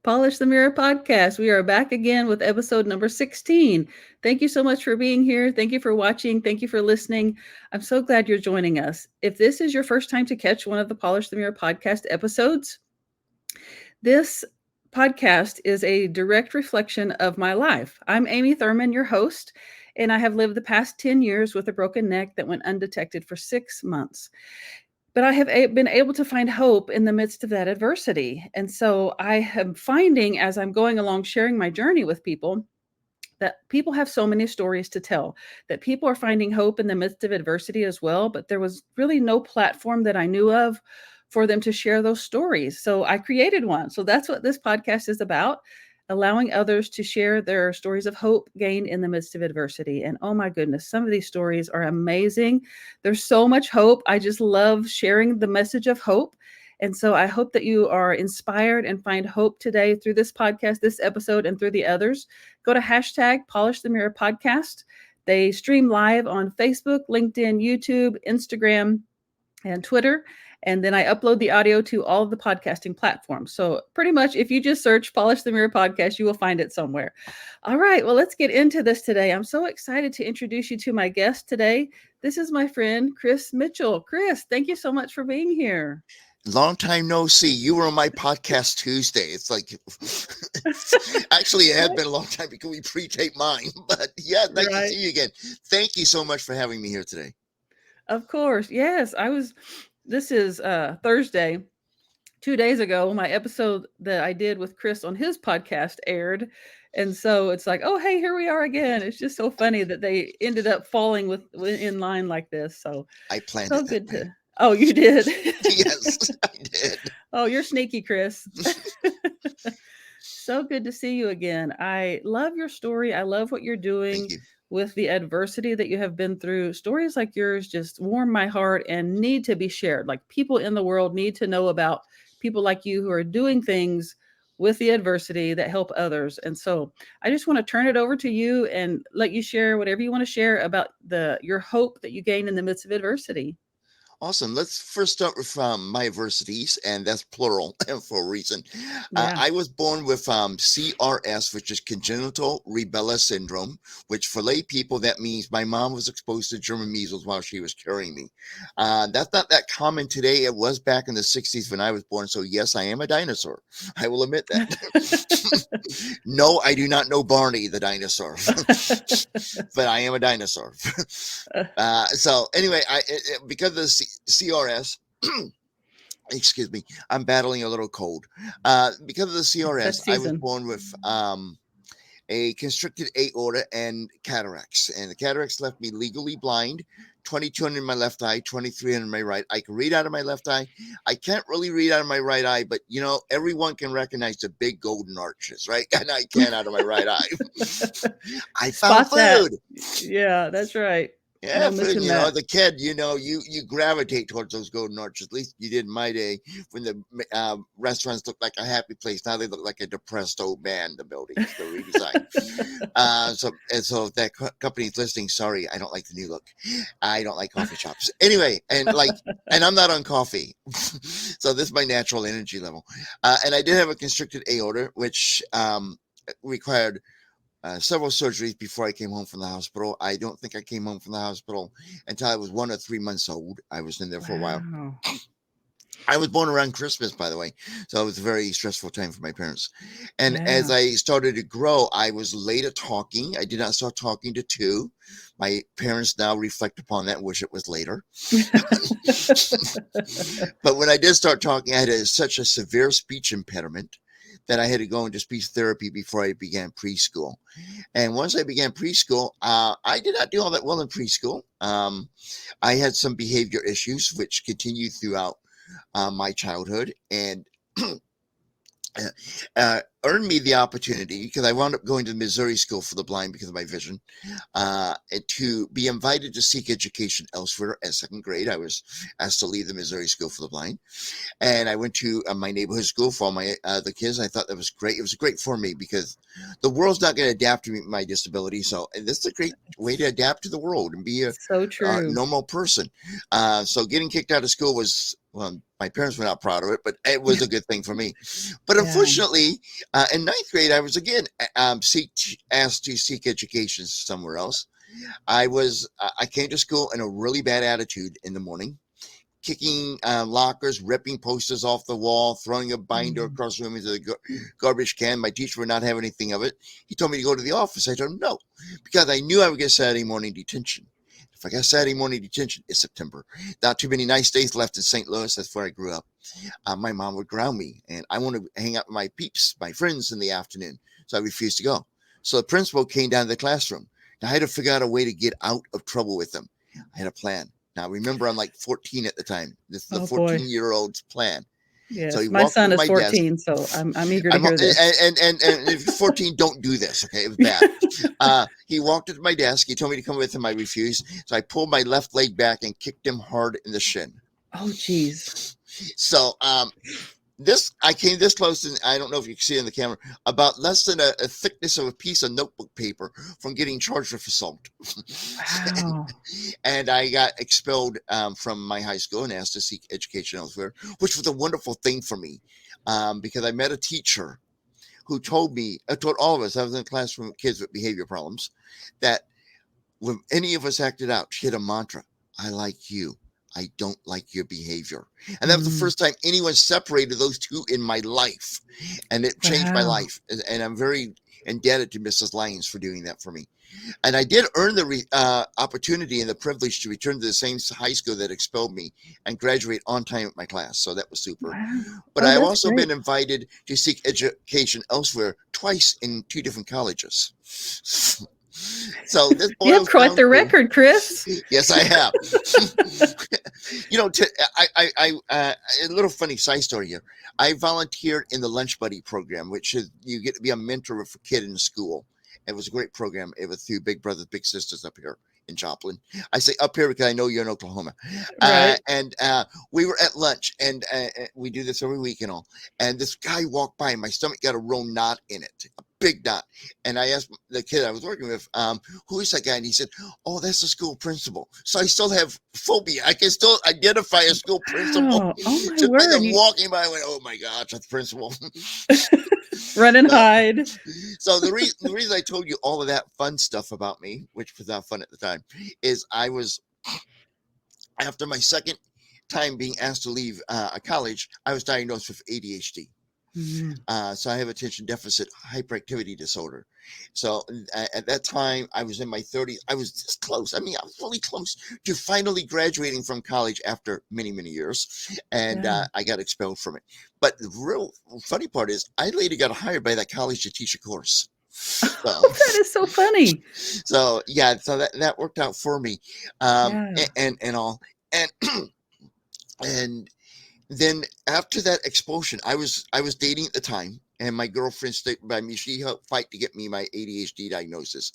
Polish the Mirror podcast. We are back again with episode number 16. Thank you so much for being here. Thank you for watching. Thank you for listening. I'm so glad you're joining us. If this is your first time to catch one of the Polish the Mirror podcast episodes, this podcast is a direct reflection of my life. I'm Amy Thurman, your host, and I have lived the past 10 years with a broken neck that went undetected for 6 months. But I have been able to find hope in the midst of that adversity. And so I am finding as I'm going along sharing my journey with people that people have so many stories to tell, that people are finding hope in the midst of adversity as well. But there was really no platform that I knew of for them to share those stories. So I created one. So that's what this podcast is about, allowing others to share their stories of hope gained in the midst of adversity. And oh my goodness, some of these stories are amazing. There's so much hope. I just love sharing the message of hope. And so I hope that you are inspired and find hope today through this podcast, this episode, and through the others. Go to hashtag Polish the Mirror Podcast. They stream live on Facebook, LinkedIn, YouTube, Instagram, and Twitter. And then I upload the audio to all of the podcasting platforms. So pretty much if you just search Polish the Mirror Podcast, you will find it somewhere. All right, well, let's get into this today. I'm so excited to introduce you to my guest today. This is my friend, Chris Mitchell. Chris, thank you so much for being here. Long time no see. You were on my podcast Tuesday. It's like, actually, it has been a long time because we pre-tape mine. But yeah, nice to see you again. Thank you so much for having me here today. Of course. Yes, this is Thursday. 2 days ago, my episode that I did with Chris on his podcast aired. And so it's like, oh, hey, here we are again. It's just so funny that they ended up falling in line like this. So I planned so it. Good to. Oh, you did? Yes, I did. Oh, you're sneaky, Chris. So good to see you again. I love your story. I love what you're doing with the adversity that you have been through. Stories like yours just warm my heart and need to be shared. Like people in the world need to know about people like you who are doing things with the adversity that help others. And so I just want to turn it over to you and let you share whatever you want to share about your hope that you gain in the midst of adversity. Awesome. Let's first start with my adversities, and that's plural for a reason. I was born with CRS, which is congenital rubella syndrome, which for lay people, that means my mom was exposed to German measles while she was carrying me. That's not that common today. It was back in the 60s when I was born. So yes, I am a dinosaur. I will admit that. No, I do not know Barney the dinosaur, but I am a dinosaur. So anyway, because of the CRS, excuse me, I'm battling a little cold. Because of the CRS, I was born with a constricted aorta and cataracts. And the cataracts left me legally blind, 2200 in my left eye, 2300 in my right. I can read out of my left eye. I can't really read out of my right eye, but you know, everyone can recognize the big golden arches, right? And I can out of my right eye. I found food. Yeah, that's right. Yeah, food, you know, as a kid, you know, you gravitate towards those golden arches. At least you did in my day when the restaurants looked like a happy place. Now they look like a depressed old man, the buildings, the redesign. So if that company's listening, sorry, I don't like the new look. I don't like coffee shops. Anyway, and I'm not on coffee. So this is my natural energy level. And I did have a constricted aorta, which required several surgeries before I came home from the hospital. I don't think I came home from the hospital until I was 1 or 3 months old. I was in there for a while. I was born around Christmas, by the way. So it was a very stressful time for my parents. And as I started to grow, I was late at talking. I did not start talking to 2. My parents now reflect upon that and wish it was later. But when I did start talking, I had such a severe speech impediment that I had to go into speech therapy before I began preschool. And once I began preschool, I did not do all that well in preschool. I had some behavior issues, which continued throughout my childhood, and earned me the opportunity, because I wound up going to the Missouri School for the Blind because of my vision, to be invited to seek education elsewhere. At 2nd grade, I was asked to leave the Missouri School for the Blind, and I went to my neighborhood school for all my the kids. I thought that was great. It was great for me because the world's not going to adapt to my disability, so this is a great way to adapt to the world and be a normal person. So getting kicked out of school was Well, my parents were not proud of it, but it was a good thing for me. But Yeah. unfortunately, in ninth grade, I was again asked to seek education somewhere else. I came to school in a really bad attitude in the morning, kicking lockers, ripping posters off the wall, throwing a binder Mm. across the room into the garbage can. My teacher would not have anything of it. He told me to go to the office. I told him no, because I knew I would get Saturday morning detention. If I got Saturday morning detention, it's September. Not too many nice days left in St. Louis. That's where I grew up. My mom would ground me, and I wanted to hang out with my peeps, my friends in the afternoon. So I refused to go. So the principal came down to the classroom. Now I had to figure out a way to get out of trouble with them. I had a plan. Now remember, I'm like 14 at the time. This is the Oh boy. 14-year-old's plan. So he Yes. My walked son into is my desk. 14, so I'm eager to I'm hear this. and if you're 14, don't do this. Okay, it was bad. He walked into my desk. He told me to come with him. I refused. So I pulled my left leg back and kicked him hard in the shin. Oh geez. So this I came this close, and I don't know if you can see it in the camera, about less than a thickness of a piece of notebook paper from getting charged with assault. Wow. And I got expelled from my high school and asked to seek education elsewhere, which was a wonderful thing for me, because I met a teacher who told me, told all of us, I was in a classroom with kids with behavior problems, that when any of us acted out, she had a mantra: I like you. I don't like your behavior. And that was the Mm. first time anyone separated those two in my life. And it changed my Wow. life. And I'm very indebted to Mrs. Lyons for doing that for me. And I did earn the opportunity and the privilege to return to the same high school that expelled me and graduate on time with my class. So that was super. Wow. But Oh, I've that's also been great. invited to seek education elsewhere twice in two different colleges. So this You have boils quite down the to, record, Chris. yes, I have. You know, a little funny side story here. I volunteered in the Lunch Buddy program, which is you get to be a mentor for a kid in school. It was a great program. It was through Big Brothers Big Sisters up here in Joplin. I say up here because I know you're in Oklahoma. Right. And we were at lunch, and we do this every week and all. And this guy walked by, and my stomach got a real knot in it, a big knot. And I asked the kid I was working with, who is that guy? And he said, oh, that's the school principal. So I still have phobia. I can still identify a school principal. Wow. Oh my Just by word. them You walking by, I went, oh my gosh, that's the principal. run and so, hide. so the reason I told you all of that fun stuff about me, which was not fun at the time, is I was, after my second time being asked to leave a college, I was diagnosed with ADHD. Mhm. So I have attention deficit hyperactivity disorder. So at that time, I was in my 30s. I was this close. I mean, I was really close to finally graduating from college after many, many years. And Yeah. I got expelled from it. But the real funny part is I later got hired by that college to teach a course. So, Oh, that is so funny. so yeah, so that worked out for me. Yeah. And all. And, and then after that expulsion, I was dating at the time, and my girlfriend stayed by me. She helped fight to get me my ADHD diagnosis.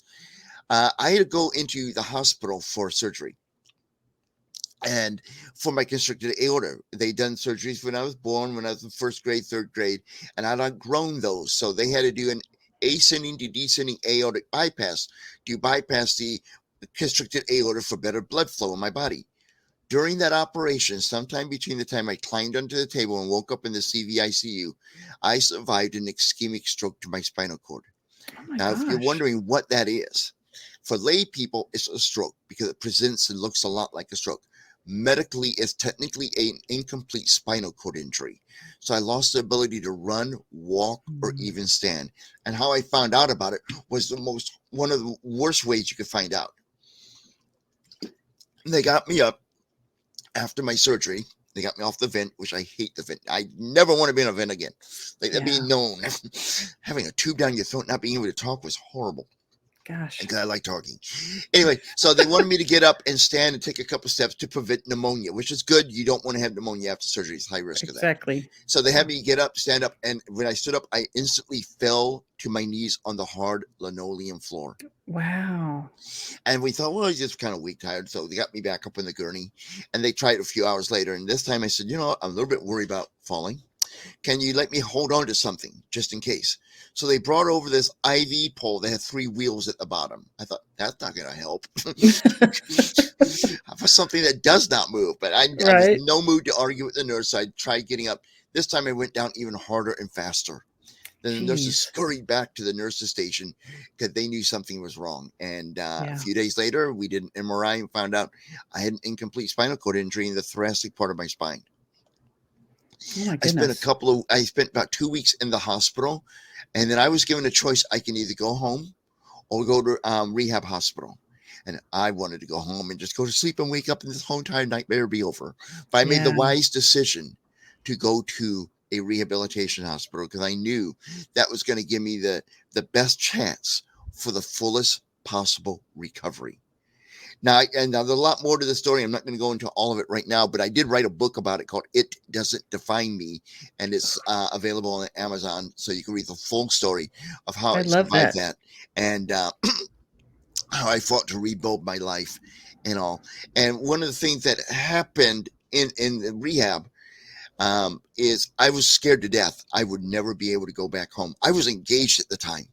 I had to go into the hospital for surgery, and for my constricted aorta, they done surgeries when I was born, when I was in first grade, third grade, and I'd outgrown those, so they had to do an ascending to descending aortic bypass to bypass the constricted aorta for better blood flow in my body. During that operation, sometime between the time I climbed under the table and woke up in the CVICU, I survived an ischemic stroke to my spinal cord. Oh my Now, if you're gosh. wondering what that is, for lay people, it's a stroke because it presents and looks a lot like a stroke. Medically, it's technically an incomplete spinal cord injury. So I lost the ability to run, walk, or Mm. even stand. And how I found out about it was one of the worst ways you could find out. They got me up after my surgery. They got me off the vent, which I hate the vent. I never want to be in a vent again. Like that Yeah. being known, having a tube down your throat, not being able to talk was horrible. Gosh. And I like talking. Anyway, so they wanted me to get up and stand and take a couple steps to prevent pneumonia, which is good. You don't want to have pneumonia after surgery. It's high risk of that. Exactly. So they Yeah. had me get up, stand up, and when I stood up, I instantly fell to my knees on the hard linoleum floor. Wow. And we thought, well, he's just kind of weak, tired. So they got me back up in the gurney, and they tried a few hours later. And this time I said, you know what? I'm a little bit worried about falling. Can you let me hold on to something just in case? So they brought over this IV pole that had 3 wheels at the bottom. I thought, that's not going to help. For something that does not move. But I was Right. in no mood to argue with the nurse. So I tried getting up. This time I went down even harder and faster. Then the nurses Jeez. scurried back to the nurse's station because they knew something was wrong. And a Yeah. few days later, we did an MRI and found out I had an incomplete spinal cord injury in the thoracic part of my spine. Oh my I spent goodness. I spent about 2 weeks in the hospital, and then I was given a choice. I can either go home or go to rehab hospital. And I wanted to go home and just go to sleep and wake up and this whole entire nightmare be over. But I made the Yeah. wise decision to go to a rehabilitation hospital because I knew that was going to give me the best chance for the fullest possible recovery. Now, and now there's a lot more to the story. I'm not going to go into all of it right now, but I did write a book about it called "It Doesn't Define Me," and it's available on Amazon, so you can read the full story of how I I love survived that. that and how I fought to rebuild my life and all. And one of the things that happened in the rehab is I was scared to death. I would never be able to go back home. I was engaged at the time.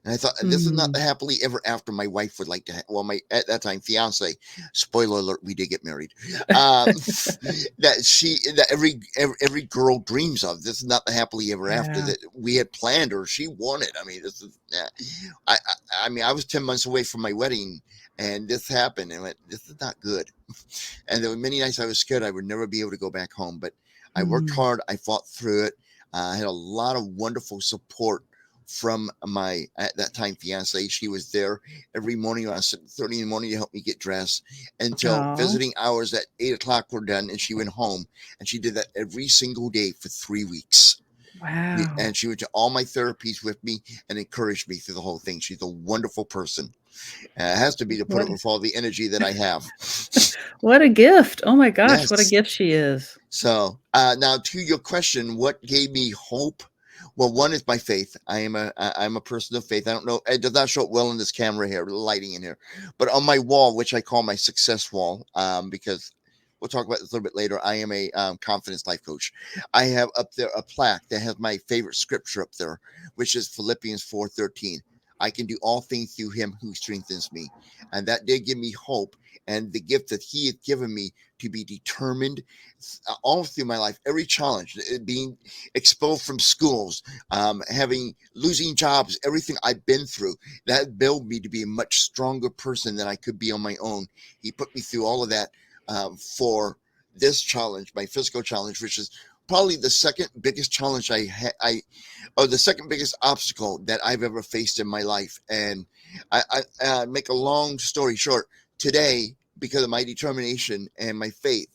And I thought, this is not Mm. the happily ever after my wife would like to have. Well, my at that time fiance, spoiler alert, we did get married. Um, that every girl dreams of. This is not the happily ever after Yeah. that we had planned or she wanted. I mean, this is. I mean, I was 10 months away from my wedding, and this happened, and I went, this is not good. And there were many nights I was scared I would never be able to go back home, but I worked Mm. hard. I fought through it. I had a lot of wonderful support from my at that time fiance. She was there every morning around 7:30 in the morning to help me get dressed until Oh, visiting hours at 8 o'clock were done, and she went home. And she did that every single day for 3 weeks. wow. And she went to all my therapies with me and encouraged me through the whole thing. She's a wonderful person. It has to be to put What up with all the energy that I have. what a gift. Oh my gosh, what a Yes. gift she is. So now to your question, what gave me hope? Well, one is my faith. I'm a person of faith. I don't know. It does not show it well in this camera here, the lighting in here, but on my wall, which I call my success wall, because we'll talk about this a little bit later. I am a confidence life coach. I have up there a plaque that has my favorite scripture up there, which is Philippians 4:13. I can do all things through Him who strengthens me, and that did give me hope and the gift that He had given me to be determined all through my life, every challenge, being expelled from schools, having losing jobs, everything I've been through, that built me to be a much stronger person than I could be on my own. He put me through all of that for this challenge, my physical challenge, which is probably the second biggest challenge or the second biggest obstacle that I've ever faced in my life. And I make a long story short. Today, because of my determination and my faith,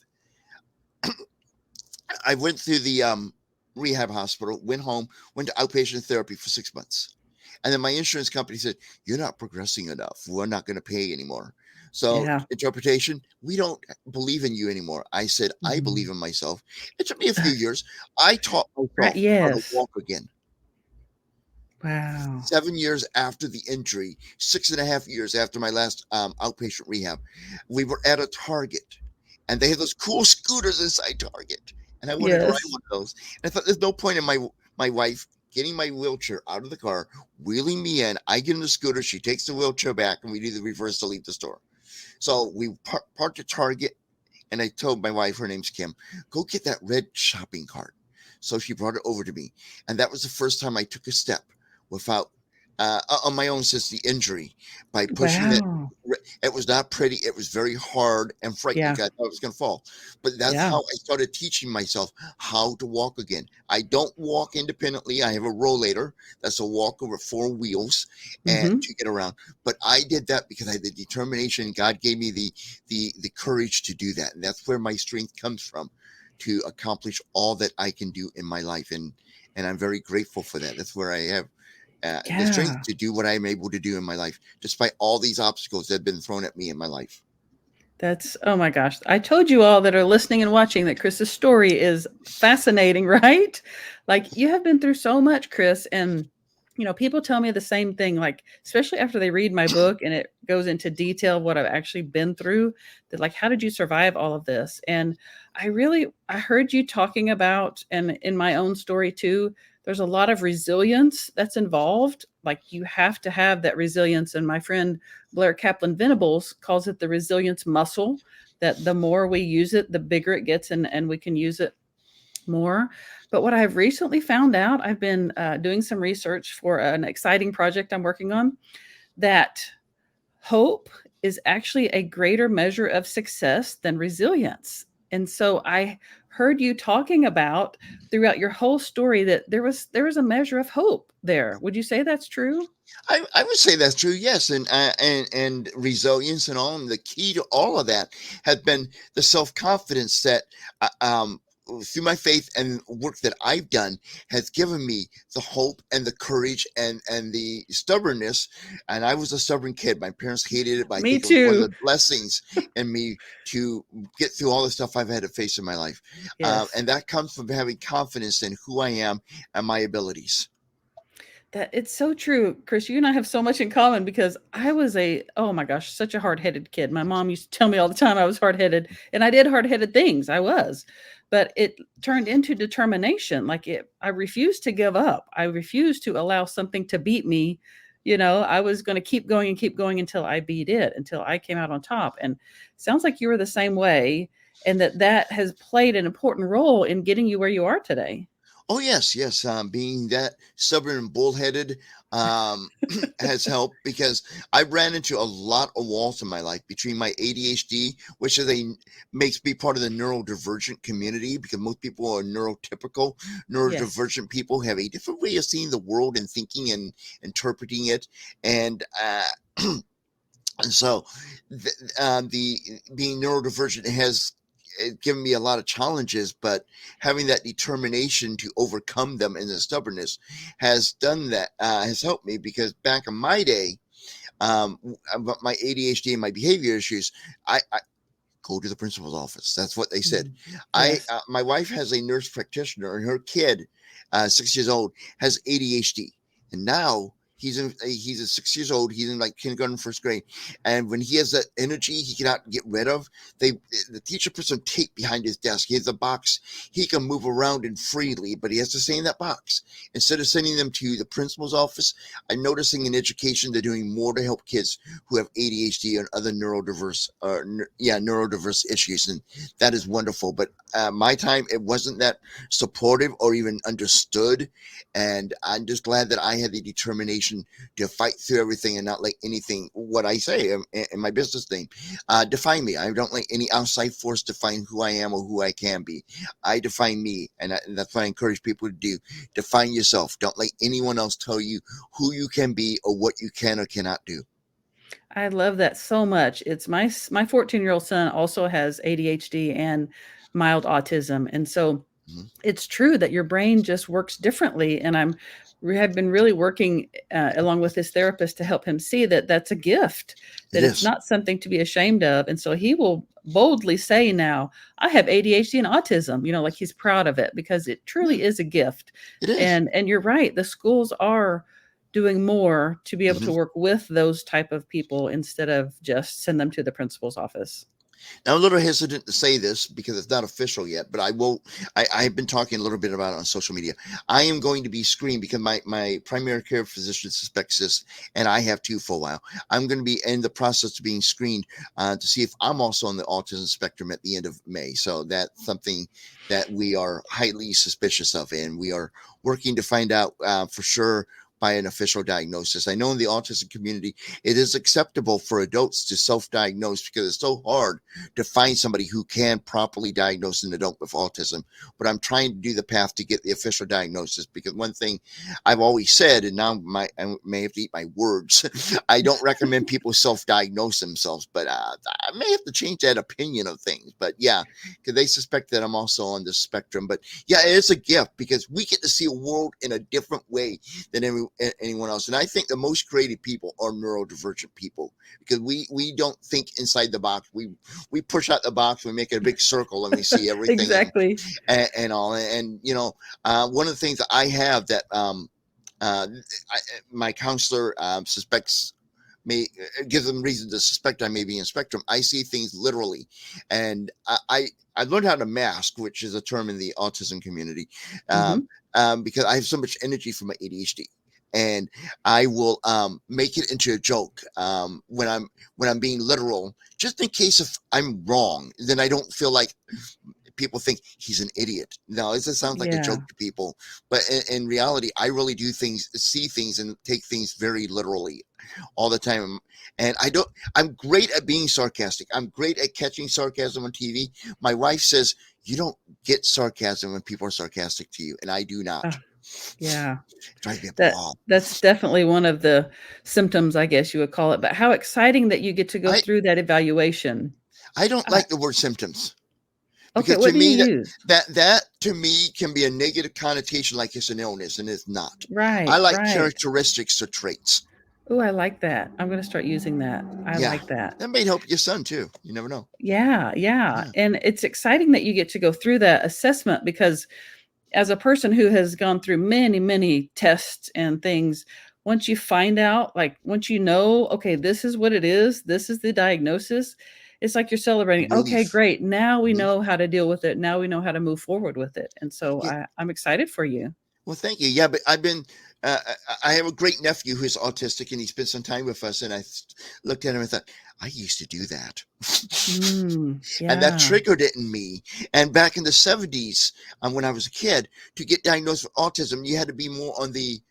I went through the rehab hospital, went home, went to outpatient therapy for 6 months. And then my insurance company said, "You're not progressing enough. We're not going to pay anymore." So, Yeah. interpretation, we don't believe in you anymore. I said, I believe Mhm. in myself. It took me a few years. I taught Right, myself how to yes. walk again. Wow. 7 years after the injury, 6.5 years after my last outpatient rehab, we were at a Target, and they had those cool scooters inside Target, and I wanted to ride Yes. one of those. And I thought, there's no point in my wife getting my wheelchair out of the car, wheeling me in. I get in the scooter, she takes the wheelchair back, and we do the reverse to leave the store. So we parked at Target, and I told my wife, her name's Kim, go get that red shopping cart. So she brought it over to me, and that was the first time I took a step without on my own since the injury by pushing it. Wow. It was not pretty. It was very hard and frightening. Yeah. 'Cause I thought it was going to fall. But that's Yeah. how I started teaching myself how to walk again. I don't walk independently. I have a rollator. That's a walker with 4 wheels and Mhm. to get around. But I did that because I had the determination. God gave me the courage to do that, and that's where my strength comes from to accomplish all that I can do in my life. And I'm very grateful for that. That's where I have the strength Yeah. to do what I'm able to do in my life, despite all these obstacles that have been thrown at me in my life. That's oh my gosh. I told you all that are listening and watching that Chris's story is fascinating, right? Like you have been through so much, Chris, and people tell me the same thing, like, especially after they read my book and it goes into detail what I've actually been through. That like, how did you survive all of this? And I heard you talking about, and in my own story too, there's a lot of resilience that's involved. Like, you have to have that resilience. And my friend Blair Kaplan Venables calls it the resilience muscle, that the more we use it, the bigger it gets, and we can use it more. But what I've recently found out, I've been doing some research for an exciting project I'm working on, that hope is actually a greater measure of success than resilience. And so I heard you talking about throughout your whole story that there was a measure of hope there. Would you say that's true? I would say that's true, yes, and resilience and all, and the key to all of that has been the self confidence that through my faith and work that I've done has given me the hope and the courage and the stubbornness. And I was a stubborn kid. My parents hated it, but I Me think it was one of too. the blessings in me to get through all the stuff I've had to face in my life, Yes. and that comes from having confidence in who I am and my abilities. That it's so true, Chris. You and I have so much in common because I was oh my gosh, such a hard headed kid. My mom used to tell me all the time I was hard headed, and I did hard headed things. I was, but it turned into determination. I refused to give up. I refused to allow something to beat me. I was going to keep going until I beat it, until I came out on top. And sounds like you were the same way, and that has played an important role in getting you where you are today. Oh yes, yes. Being that stubborn and bullheaded has helped because I ran into a lot of walls in my life between my ADHD, which is a makes me part of the neurodivergent community because most people are neurotypical. Yes. Neurodivergent people have a different way of seeing the world and thinking and interpreting it, and and so the being neurodivergent has given me a lot of challenges, but having that determination to overcome them and the stubbornness has done that, has helped me because back in my day, about my ADHD and my behavior issues, I go to the principal's office. That's what they said. Mhm. Yes. My wife has a nurse practitioner, and her kid, 6 years old, has ADHD, and now he's a 6 years old. He's in like kindergarten, first grade, and when he has that energy he cannot get rid of, they the teacher puts some tape behind his desk. He has a box he can move around in freely, but he has to stay in that box. Instead of sending them to the principal's office, I'm noticing in education they're doing more to help kids who have ADHD and other neurodiverse issues, and that is wonderful. But my time, it wasn't that supportive or even understood, and I'm just glad that I had the determination to fight through everything and not let anything, what I say in my business name, define me. I don't let any outside force define who I am or who I can be. I define me, and that's what I encourage people to do. Define yourself. Don't let anyone else tell you who you can be or what you can or cannot do. I love that so much. It's my 14-year-old son also has ADHD and mild autism. And so Mhm. it's true that your brain just works differently. And we have been really working along with his therapist to help him see that that's a gift, It that it's is. not something to be ashamed of. And so he will boldly say now, I have ADHD and autism, like he's proud of it because it Yeah, truly is a gift. it is. And you're right, the schools are doing more to be able to Mhm. work with those type of people instead of just send them to the principal's office. Now, I'm a little hesitant to say this because it's not official yet, but I will. I've been talking a little bit about it on social media. I am going to be screened because my primary care physician suspects this, and I have too for a while. I'm going to be in the process of being screened to see if I'm also on the autism spectrum at the end of May. So that's something that we are highly suspicious of, and we are working to find out for sure by an official diagnosis. I know in the autism community, it is acceptable for adults to self-diagnose because it's so hard to find somebody who can properly diagnose an adult with autism. But I'm trying to do the path to get the official diagnosis because one thing I've always said, and now I may have to eat my words, I don't recommend people self-diagnose themselves, but I may have to change that opinion of things. But yeah, because they suspect that I'm also on the spectrum. But yeah, it's a gift because we get to see a world in a different way than anyone else. And I think the most creative people are neurodivergent people because we don't think inside the box. We push out the box, we make it a big circle, and we see everything Exactly. and all. And one of the things that I have that Uh, I, my counselor suspects may gives them reason to suspect I may be in spectrum. I see things literally, and I learned how to mask, which is a term in the autism community, um, Mhm. because I have so much energy from my ADHD. And I will make it into a joke when I'm being literal, just in case if I'm wrong, then I don't feel like people think he's an idiot. Now, this sounds like a Yeah. joke to people, but in reality, I really do things, see things, and take things very literally all the time. And I'm great at being sarcastic. I'm great at catching sarcasm on TV. My wife says, you don't get sarcasm when people are sarcastic to you. And I do Oh, not. yeah. It drives me up the That wall. that's definitely one of the symptoms, I guess you would call it, but how exciting that you get to go I, through that evaluation. I don't I like the word symptoms, Okay, because what to do you me use? that to me can be a negative connotation, like it's an illness, and it's not. I Right, like right. characteristics or traits. Ooh, I like that. I'm gonna start using that. I Yeah, like that. that may help your son too. You never know. Yeah, yeah, Yeah, and it's exciting that you get to go through that assessment because as a person who has gone through many, many tests and things, once you find out, like, once you know, "Okay, this is what it is, this is the diagnosis," it's like you're celebrating, "Okay, relief. great, now we Mhm. know how to deal with it, now we know how to move forward with it," and so Yeah. I'm excited for you. Well, thank you. Yeah, but I've been. I have a great nephew who's autistic, and he spent some time with us. And looked at him and thought, I used to do that, and that Yeah, triggered it in me. And back in the '70s, when I was a kid, to get diagnosed with autism, you had to be more on the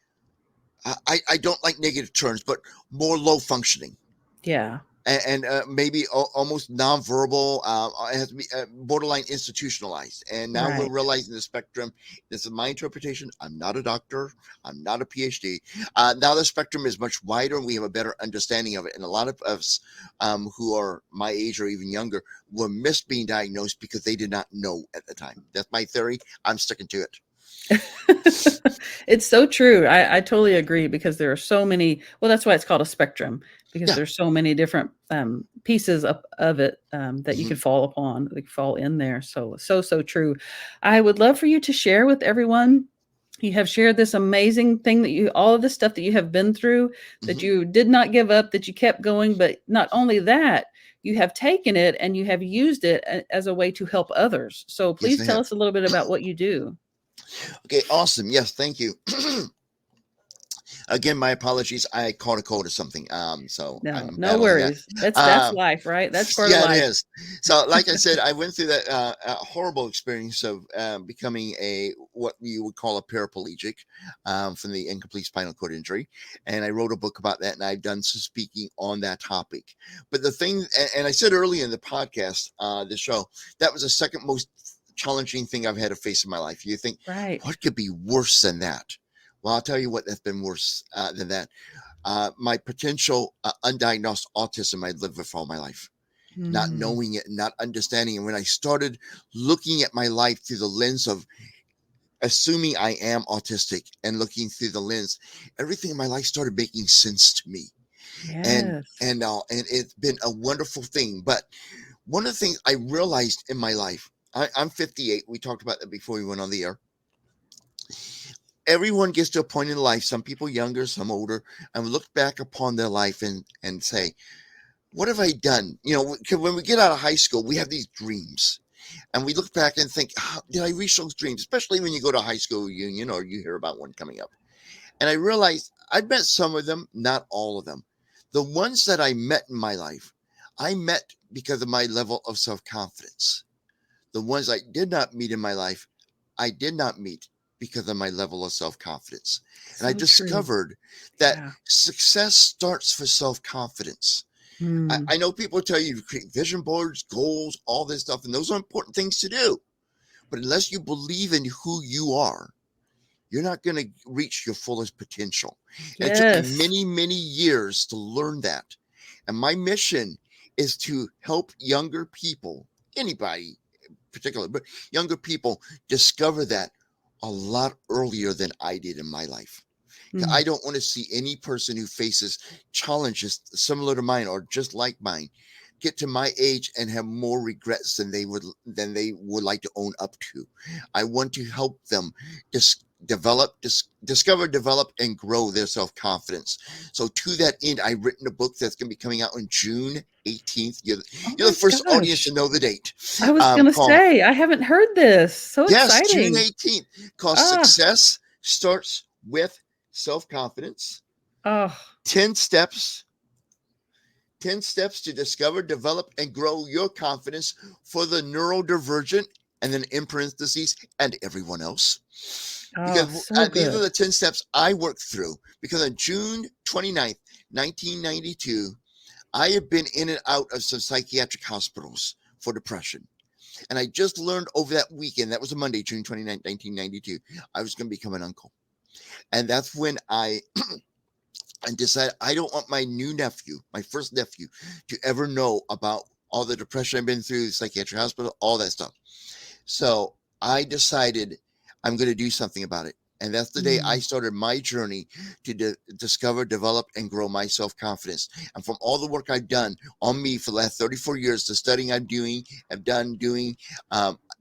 I don't like negative terms, but more low functioning, yeah, and maybe almost nonverbal. It has to be borderline institutionalized. And now we're right. realizing the spectrum. This is my interpretation. I'm not a doctor. I'm not a PhD. Now the spectrum is much wider, and we have a better understanding of it. And a lot of us who are my age or even younger were missed being diagnosed because they did not know at the time. That's my theory. I'm sticking to it. It's so true. I totally agree because there are so many well, that's why it's called a spectrum because Yeah. there's so many different, pieces of it, that you Hmm. could fall upon, that could fall in there. So, so, so true. I would love for you to share with everyone. You have shared this amazing thing that you all of the stuff that you have been through, that Hmm. you did not give up, that you kept going, but not only that, you have taken it and you have used it as a way to help others. So Yes, please I tell have. us a little bit about what you do. Okay, awesome. Yes, thank you. Again, my apologies. I caught a cold or something. So No, I'm no battling that. worries. That's Um, life, right? That's part of yeah, it life. is. So, like I said, I went through that horrible experience of becoming a what you would call a paraplegic from the incomplete spinal cord injury, and I wrote a book about that, and I've done some speaking on that topic. But the thing, and I said earlier in the podcast, the show, that was the second most challenging thing I've had to face in my life. You think, Right. what could be worse than that? Well, I'll tell you what, that's been worse than that. My potential undiagnosed autism I lived with all my life, not Mm, knowing it, not understanding it. When I started looking at my life through the lens of assuming I am autistic and looking through the lens, everything in my life started making sense to me. And yes. and it's been a wonderful thing. But one of the things I realized in my life, I'm 58. We talked about that before we went on the air. Everyone gets to a point in life, some people younger, some older, and look back upon their life and say, what have I done? You know, when we get out of high school, we have these dreams, and we look back and think, how did I reach those dreams? Especially when you go to high school reunion or you hear about one coming up. And I realized I'd met some of them, not all of them. The ones that I met in my life, I met because of my level of self confidence. The ones I did not meet in my life, I did not meet because of my level of self confidence. And I So true. discovered that Yeah. success starts with self confidence. Mm, I know people tell you to create vision boards, goals, all this stuff, and those are important things to do. But unless you believe in who you are, you're not going to reach your fullest potential. And it took me yes. many, many years to learn that. And my mission is to help younger people, anybody particularly, but younger people discover that a lot earlier than I did in my life. I Mm, don't want to see any person who faces challenges similar to mine or just like mine get to my age and have more regrets than they would like to own up to. I want to help them discover, develop, and grow their self-confidence. So to that end, I've written a book that's going to be coming out on June 18th. Oh You're my the first audience gosh. to know the date. I was gonna Called say, I haven't heard this. So Yes, June exciting. 18th. Called Ah, Success Starts with Self-Confidence. oh, 10 steps 10 steps to discover, develop, and grow your confidence for the neurodivergent, and then in parentheses, and everyone else. oh, Because so these are good. the 10 steps I worked through. Because on June 29th, 1992, I had been in and out of some psychiatric hospitals for depression. And I just learned over that weekend, that was a Monday, June 29th, 1992, I was going to become an uncle. And that's when I and decided I don't want my new nephew, my first nephew, to ever know about all the depression I've been through, the psychiatric hospital, all that stuff. So I decided I'm going to do something about it. And that's the day I Mm, started my journey to discover, develop, and grow my self confidence. And from all the work I've done on me for the last 34 years, the studying I've done doing,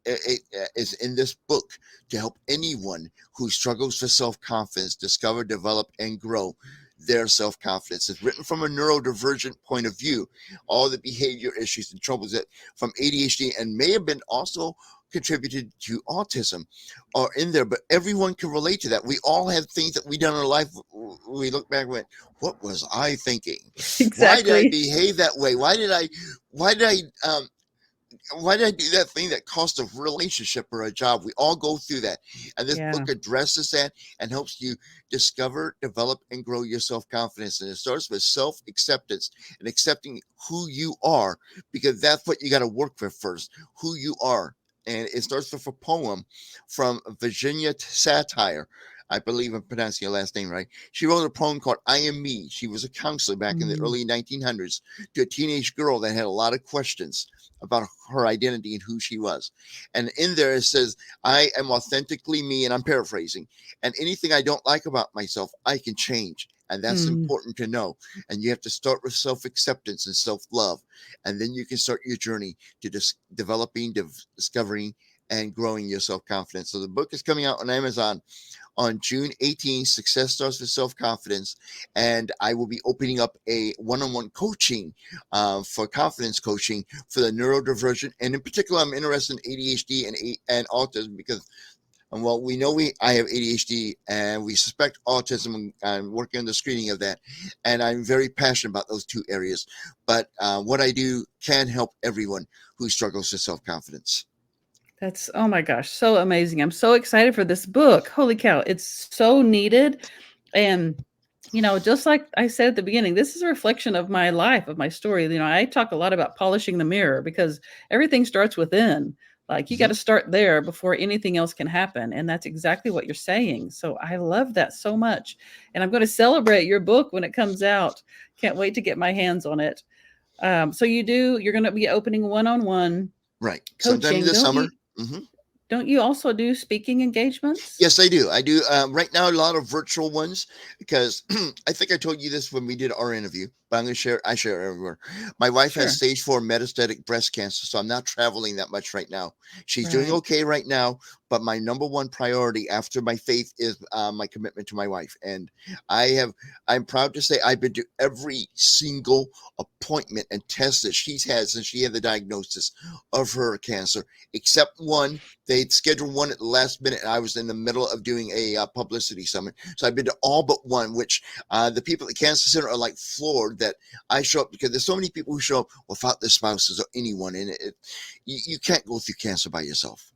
it is in this book to help anyone who struggles with self confidence discover, develop, and grow their self confidence. It's written from a neurodivergent point of view, all the behavior issues and troubles that from ADHD and may have been also contributed to autism are in there, but everyone can relate to that. We all have things that we done in our life. We look back and went, what was I thinking? Why did I exactly. behave that way? Why did why did I do that thing that cost a relationship or a job? We all go through that. And this Yeah. book addresses that and helps you discover, develop, and grow your self confidence. And it starts with self acceptance and accepting who you are, because that's what you got to work with first, who you are. And it starts with a poem from Virginia Satire. I believe I'm pronouncing her last name right. She wrote a poem called I Am Me. She was a counselor back in the Mm, early 1900s to a teenage girl that had a lot of questions about her identity and who she was. And in there it says, I am authentically me, and I'm paraphrasing, and anything I don't like about myself, I can change. And that's mm. important to know. And you have to start with self acceptance and self love. And then you can start your journey to developing, discovering, and growing your self confidence. So the book is coming out on Amazon on June 18th. Success Starts with Self Confidence. And I will be opening up a one on one coaching for confidence coaching for the neurodivergent. And in particular, I'm interested in ADHD and autism because. Well, we know I have ADHD and we suspect autism, and I'm working on the screening of that. And I'm very passionate about those two areas. But what I do can help everyone who struggles with self confidence. That's oh my gosh, so amazing. I'm so excited for this book. Holy cow, it's so needed. And just like I said at the beginning, this is a reflection of my life, of my story. I talk a lot about polishing the mirror because everything starts within. Like you got to Mm-hmm. start there before anything else can happen. And that's exactly what you're saying. So I love that so much. And I'm going to celebrate your book when it comes out. Can't wait to get my hands on it. So you're going to be opening one-on-one Right. Sometime coaching. this Don't you summer. Mm-hmm. don't you also do speaking engagements? Yes, I do. I do right now a lot of virtual ones because I think I told you this when we did our interview, but I'm going to share. I share it everywhere. My wife has Sure. stage 4 metastatic breast cancer, so I'm not traveling that much right now. She's doing Right. okay right now, but my number one priority after my faith is my commitment to my wife, and I have. I'm proud to say I've been to every single appointment and test that she's had since she had the diagnosis of her cancer, except one. They'd scheduled one at the last minute, and I was in the middle of doing a publicity summit. So I've been to all but one, which the people at the Cancer Center are like floored that I show up because there's so many people who show up without their spouses or anyone. And you can't go through cancer by yourself.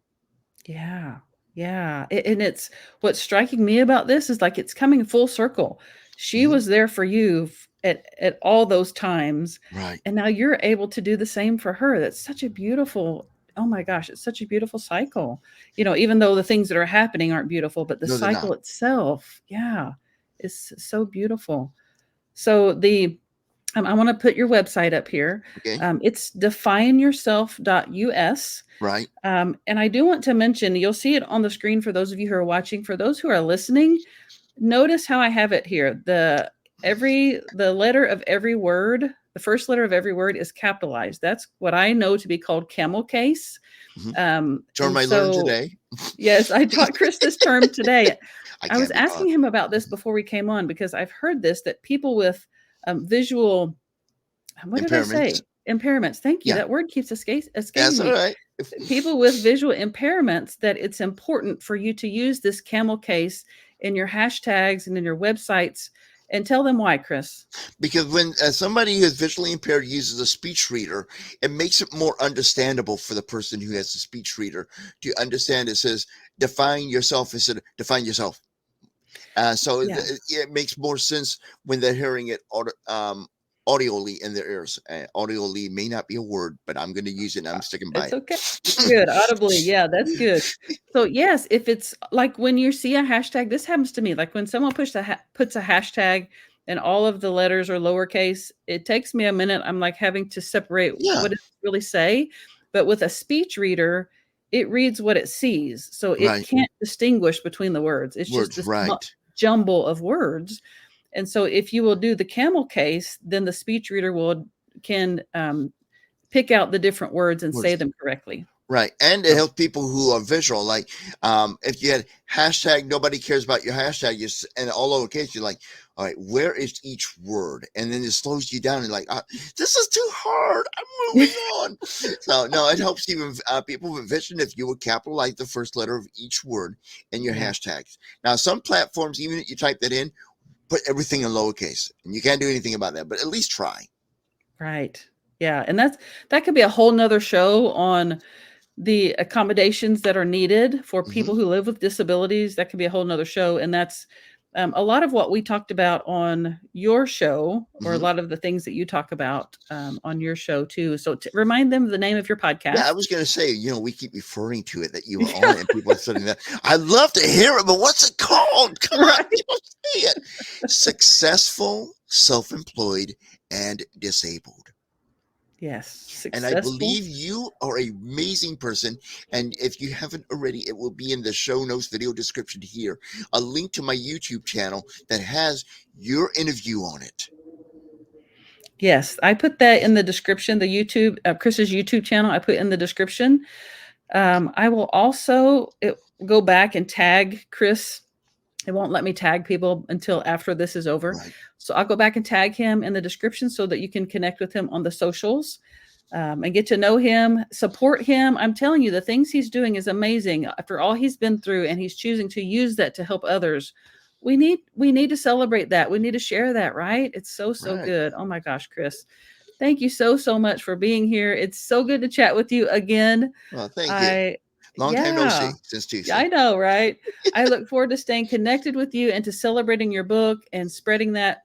Yeah. Yeah. And it's what's striking me about this is like it's coming full circle. She Mm-hmm. was there for you at all those times. Right. And now you're able to do the same for her. That's such a beautiful, oh my gosh, it's such a beautiful cycle. Even though the things that are happening aren't beautiful, but the No, they're cycle not. itself, yeah, is so beautiful. So I want to put your website up here. Okay. It's defineyourself.us. Right. And I do want to mention, you'll see it on the screen for those of you who are watching. For those who are listening, notice how I have it here. The letter of every word, the the first letter of every word is capitalized. That's what I know to be called camel case. Term And I learned so, today. yes, I taught Chris this term today. I I was can't be asking taught. him about this before we came on because I've heard this, that people with visual, what did I Impairments. say? Impairments. Thank you. Yeah, That word keeps escaping that's all me. right. People with visual impairments, that it's important for you to use this camel case in your hashtags and in your websites. And tell them why, Chris. Because when somebody who is visually impaired uses a speech reader, it makes it more understandable for the person who has a speech reader to understand. It says define yourself instead of define yourself. So Yeah. it makes more sense when they're hearing it audioly in their ears. Audioly may not be a word, but I'm going to use it and I'm sticking by It's it. okay. Good. Audibly. Yeah, that's good. So yes, if it's like when you see a hashtag, this happens to me. Like when someone puts a hashtag and all of the letters are lowercase, it takes me a minute. I'm like having to separate Yeah, what does it really say. But with a speech reader, it reads what it sees. So it right. can't distinguish between the words. It's just Words, this right. jumble of words. And so if you will do the camel case, then the speech reader can pick out the different words and say Words. them correctly. Right. And it So, helps people who are visual. Like if you had hashtag nobody cares about your hashtag, and all lowercase, you're like, all right, where is each word? And then it slows you down and like, this is too hard. I'm moving on. So no, it helps even people with vision if you would capitalize the first letter of each word in your yeah, hashtags. Now, some platforms, even if you type that in, put everything in lowercase, and you can't do anything about that, but at least try. right. Yeah, and that could be a whole nother show on the accommodations that are needed for Hmm. people who live with disabilities. That could be a whole nother show, and that's a lot of what we talked about on your show, or a Hmm. lot of the things that you talk about on your show too. So remind them the name of your Yeah, I podcast. was going to say, we keep referring to it that you were on it, and people are saying that. I'd love to hear it, but what's it called? Come on, Right. say it. Successful, self-employed, and disabled. Yes, And I successful. believe you are an amazing person. And if you haven't already, it will be in the show notes video description here. A link to my YouTube channel that has your interview on it. Yes, I put that in the description. The YouTube, Chris's YouTube channel, I put in the description. I will also go back and tag Chris. It won't let me tag people until after this is over. Right. So I'll go back and tag him in the description so that you can connect with him on the socials, and get to know him, support him. I'm telling you, the things he's doing is amazing after all he's been through, and he's choosing to use that to help others. We need to celebrate that. We need to share that, right? It's so Right. good. Oh my gosh, Chris. Thank you so much for being here. It's so good to chat with you again. Well, thank you. I Long time no Yeah. see since Tuesday. I know, right? I look forward to staying connected with you and to celebrating your book and spreading that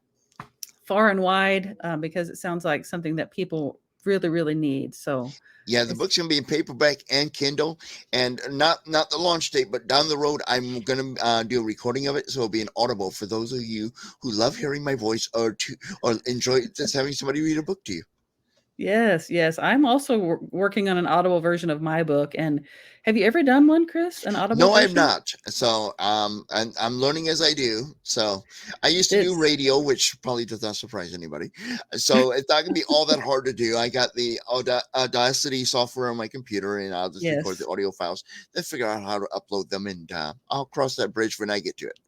far and wide, because it sounds like something that people really need. So Yeah, the it's book's gonna be in paperback and Kindle, and not the launch date, but down the road, I'm gonna do a recording of it, so it'll be an Audible for those of you who love hearing my voice or enjoy just having somebody read a book to you. yes. I'm also working on an Audible version of my book. And have you ever done one, Chris? An Audible No, I am version? not. So I'm learning as I do. So I used to do It's radio, which probably does not surprise anybody. So it's not gonna be all that hard to do. I got the Audacity software on my computer, and I'll just record the Yes. audio files, then figure out how to upload them, and I'll cross that bridge when I get to it.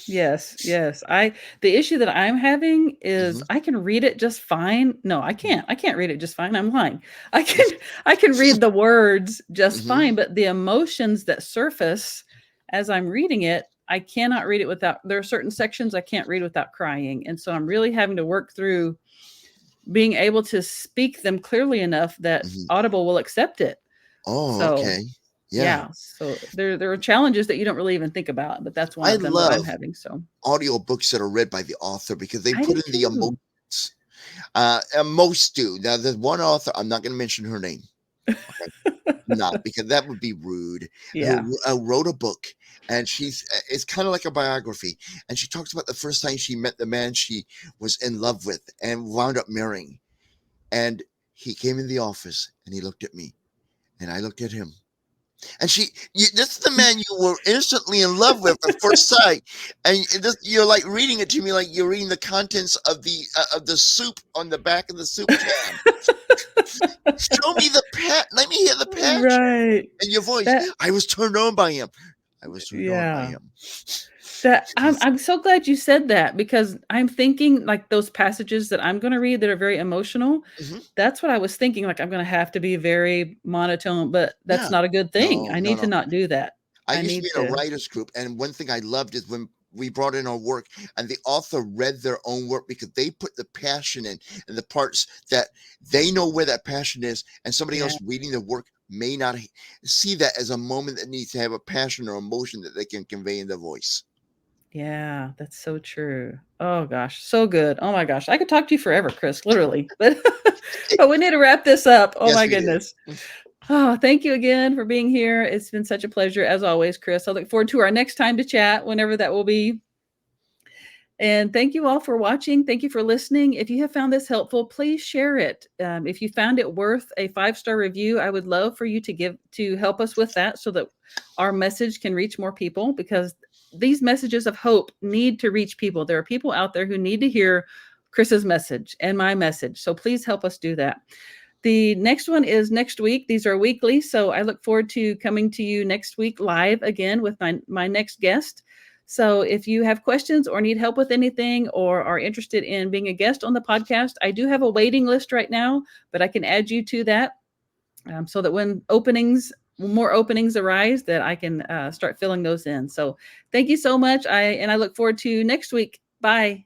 Yes. The issue that I'm having is Hmm. I can read it just fine. No, I can't. I can't read it just fine. I'm lying. I can I can read the words just Hmm. fine, but the emotions that surface as I'm reading it, I cannot read it without there are certain sections I can't read without crying. And so I'm really having to work through being able to speak them clearly enough that Hmm. Audible will accept it. Oh, So, okay. Yeah. yeah. So there are challenges that you don't really even think about, but that's one I of them that I'm love having. So audiobooks that are read by the author because they I put do in the too. emotions. And most do. Now, there's one author, I'm not going to mention her name. Okay. Not because that would be rude. Yeah. Who wrote a book, and it's kind of like a biography. And she talks about the first time she met the man she was in love with and wound up marrying. And he came in the office and he looked at me and I looked at him. And this is the man you were instantly in love with at first sight, and you're like reading it to me like you're reading the contents of the soup on the back of the soup can. Show me the let me hear the passion Right. in your voice. That I was turned on by him. I was turned on by yeah. him. That I'm so glad you said that because I'm thinking like those passages that I'm going to read that are very emotional. Hmm. That's what I was thinking. Like I'm going to have to be very monotone, but that's Yeah. not a good thing. No, I no, need to no. not do that. I I used to need be in a to. writers group, and one thing I loved is when we brought in our work and the author read their own work because they put the passion in and the parts that they know where that passion is, and somebody Yeah. else reading the work may not see that as a moment that needs to have a passion or emotion that they can convey in their voice. Yeah, that's so true. Oh gosh, so good. Oh my gosh, I could talk to you forever, Chris, literally. But but we need to wrap this up. Oh Yes, my we do. goodness. Oh, thank you again for being here. It's been such a pleasure as always, Chris. I look forward to our next time to chat, whenever that will be. And thank you all for watching. Thank you for listening. If you have found this helpful, please share it. If you found it worth a 5-star review, I would love for you to help us with that so that our message can reach more people because these messages of hope need to reach people. There are people out there who need to hear Chris's message and my message. So please help us do that. The next one is next week. These are weekly. So I look forward to coming to you next week live again with my next guest. So if you have questions or need help with anything or are interested in being a guest on the podcast, I do have a waiting list right now, but I can add you to that so that when more openings arise, that I can start filling those in. So thank you so much. I look forward to next week. Bye.